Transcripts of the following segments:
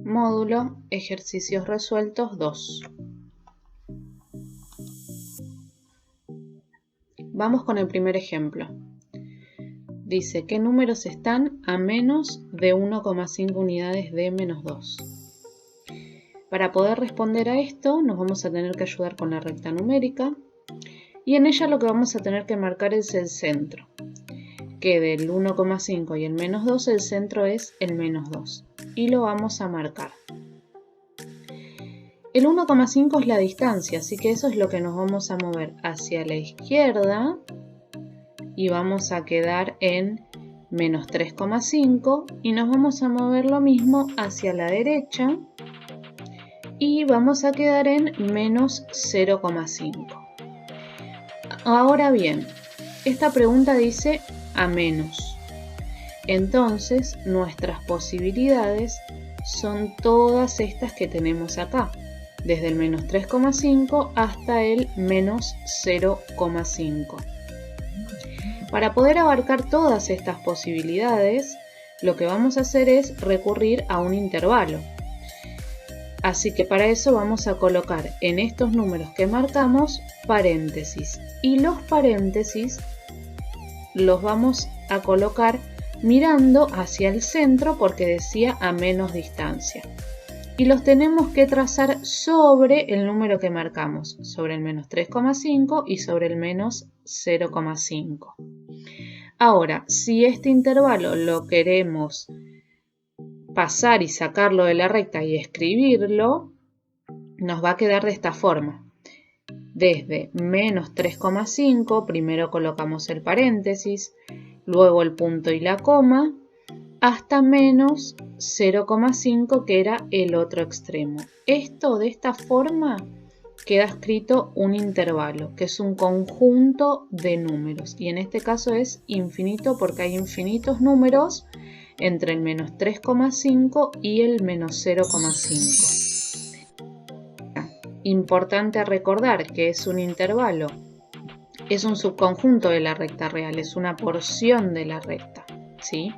Módulo Ejercicios resueltos 2. Vamos con el primer ejemplo. Dice, ¿qué números están a menos de 1,5 unidades de menos 2? Para poder responder a esto, nos vamos a tener que ayudar con la recta numérica. Y en ella lo que vamos a tener que marcar es el centro. Que del 1,5 y el menos 2, el centro es el menos 2. Y lo vamos a marcar. El 1,5 es la distancia, así que eso es lo que nos vamos a mover hacia la izquierda. Y vamos a quedar en menos 3,5. Y nos vamos a mover lo mismo hacia la derecha. Y vamos a quedar en menos 0,5. Ahora bien, esta pregunta dice a menos. Entonces, nuestras posibilidades son todas estas que tenemos acá. Desde el menos 3,5 hasta el menos 0,5. Para poder abarcar todas estas posibilidades, lo que vamos a hacer es recurrir a un intervalo. Así que para eso vamos a colocar en estos números que marcamos paréntesis. Y los paréntesis los vamos a colocar mirando hacia el centro porque decía a menos distancia. Y los tenemos que trazar sobre el número que marcamos, sobre el menos 3,5 y sobre el menos 0,5. Ahora, si este intervalo lo queremos pasar y sacarlo de la recta y escribirlo, nos va a quedar de esta forma. Desde menos 3,5, primero colocamos el paréntesis, luego el punto y la coma, hasta menos 0,5 que era el otro extremo. Esto de esta forma queda escrito un intervalo, que es un conjunto de números. Y en este caso es infinito porque hay infinitos números entre el menos 3,5 y el menos 0,5. Importante recordar que es un intervalo, es un subconjunto de la recta real, es una porción de la recta, ¿sí?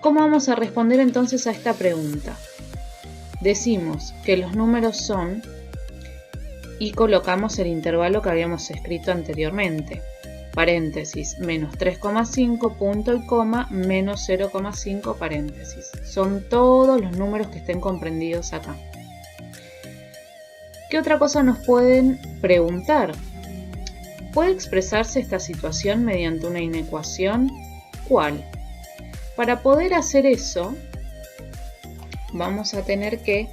¿Cómo vamos a responder entonces a esta pregunta? Decimos que los números son y colocamos el intervalo que habíamos escrito anteriormente. Paréntesis, menos 3,5, punto y coma, menos 0,5 paréntesis. Son todos los números que estén comprendidos acá. ¿Qué otra cosa nos pueden preguntar? ¿Puede expresarse esta situación mediante una inecuación? ¿Cuál? Para poder hacer eso, vamos a tener que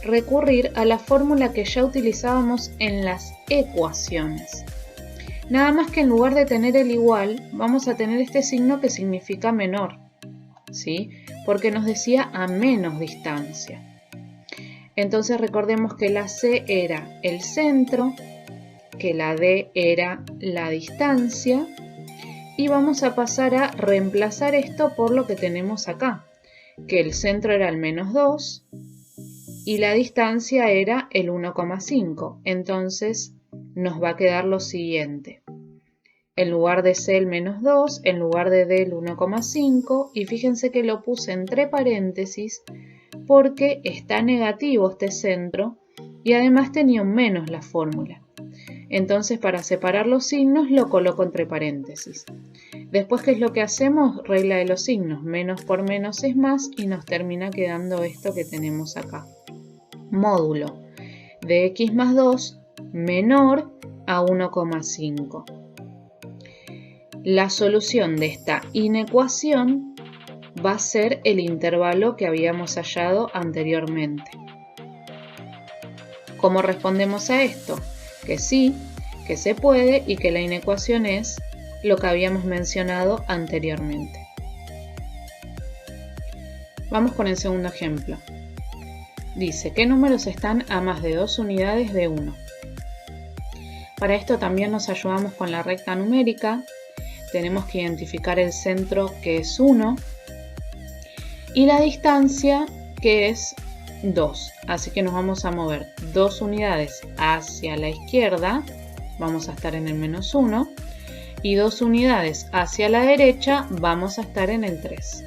recurrir a la fórmula que ya utilizábamos en las ecuaciones. Nada más que en lugar de tener el igual, vamos a tener este signo que significa menor, ¿sí? Porque nos decía a menos distancia. Entonces recordemos que la C era el centro, que la D era la distancia, y vamos a pasar a reemplazar esto por lo que tenemos acá, que el centro era el menos 2 y la distancia era el 1,5. Entonces nos va a quedar lo siguiente. En lugar de C el menos 2, en lugar de D el 1,5, y fíjense que lo puse entre paréntesis porque está negativo este centro y además tenía un menos la fórmula. Entonces para separar los signos lo coloco entre paréntesis. Después, ¿qué es lo que hacemos? Regla de los signos, menos por menos es más y nos termina quedando esto que tenemos acá. Módulo de x más 2 menor a 1,5. La solución de esta inecuación va a ser el intervalo que habíamos hallado anteriormente. ¿Cómo respondemos a esto? Que sí, que se puede y que la inecuación es lo que habíamos mencionado anteriormente. Vamos con el segundo ejemplo. Dice, ¿qué números están a más de 2 unidades de 1? Para esto también nos ayudamos con la recta numérica. Tenemos que identificar el centro, que es 1, y la distancia, que es 2. Así que nos vamos a mover 2 unidades hacia la izquierda, vamos a estar en el menos 1, y 2 unidades hacia la derecha, vamos a estar en el 3.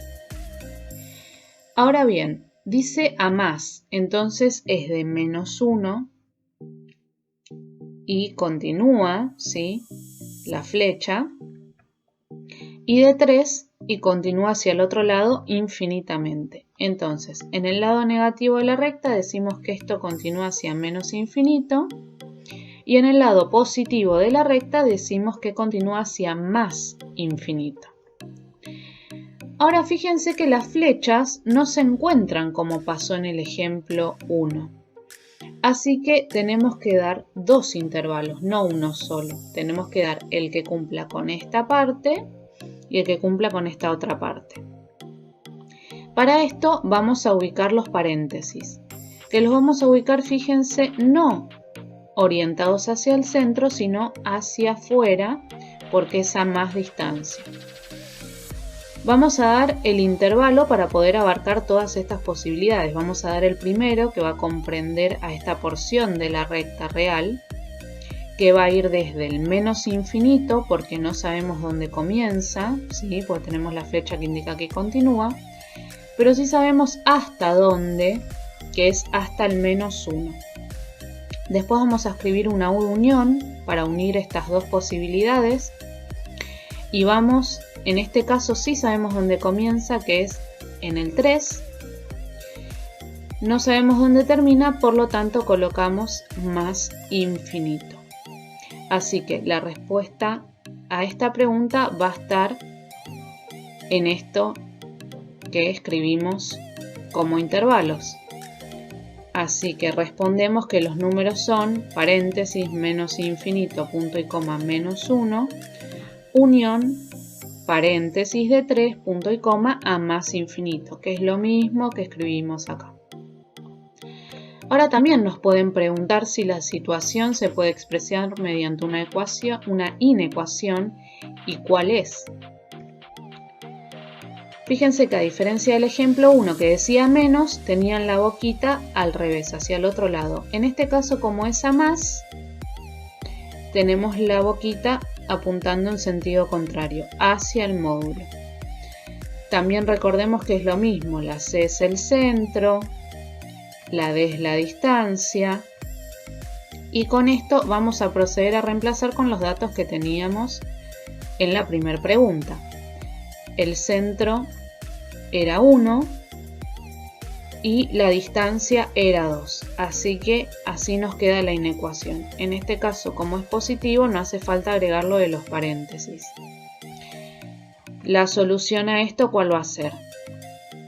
Ahora bien, Dice a más, entonces es de -1 y continúa, ¿sí?, la flecha, y de 3 y continúa hacia el otro lado infinitamente. Entonces, en el lado negativo de la recta decimos que esto continúa hacia menos infinito, y en el lado positivo de la recta decimos que continúa hacia más infinito. Ahora fíjense que las flechas no se encuentran como pasó en el ejemplo 1. Así que tenemos que dar dos intervalos, no uno solo. Tenemos que dar el que cumpla con esta parte y el que cumpla con esta otra parte. Para esto vamos a ubicar los paréntesis, que los vamos a ubicar, fíjense, no orientados hacia el centro, sino hacia afuera, porque es a más distancia. Vamos a dar el intervalo para poder abarcar todas estas posibilidades. Vamos a dar el primero, que va a comprender a esta porción de la recta real, que va a ir desde el menos infinito, porque no sabemos dónde comienza, ¿sí?, porque tenemos la flecha que indica que continúa, pero sí sabemos hasta dónde, que es hasta el -1. Después vamos a escribir una unión para unir estas dos posibilidades, y vamos, en este caso sí sabemos dónde comienza, que es en el 3. No sabemos dónde termina, por lo tanto colocamos más infinito. Así que la respuesta a esta pregunta va a estar en esto que escribimos como intervalos. Así que respondemos que los números son paréntesis menos infinito, punto y coma -1, unión paréntesis de 3, punto y coma a más infinito, que es lo mismo que escribimos acá. Ahora también nos pueden preguntar si la situación se puede expresar mediante una ecuación, una inecuación, y cuál es. Fíjense que a diferencia del ejemplo 1 que decía menos, tenían la boquita al revés, hacia el otro lado. En este caso, como es a más, tenemos la boquita apuntando en sentido contrario, hacia el módulo. También recordemos que es lo mismo, la C es el centro, la D es la distancia, y con esto vamos a proceder a reemplazar con los datos que teníamos en la primera pregunta. El centro era 1 y la distancia era 2, así que así nos queda la inecuación. En este caso, como es positivo, no hace falta agregar lo de los paréntesis. La solución a esto, ¿cuál va a ser?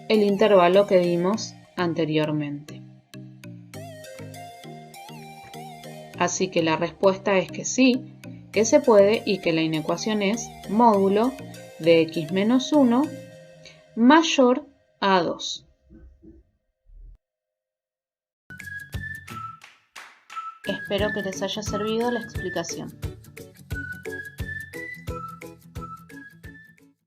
El intervalo que dimos anteriormente. Así que la respuesta es que sí, que se puede, y que la inecuación es módulo de x menos 1 mayor a 2. Espero que les haya servido la explicación.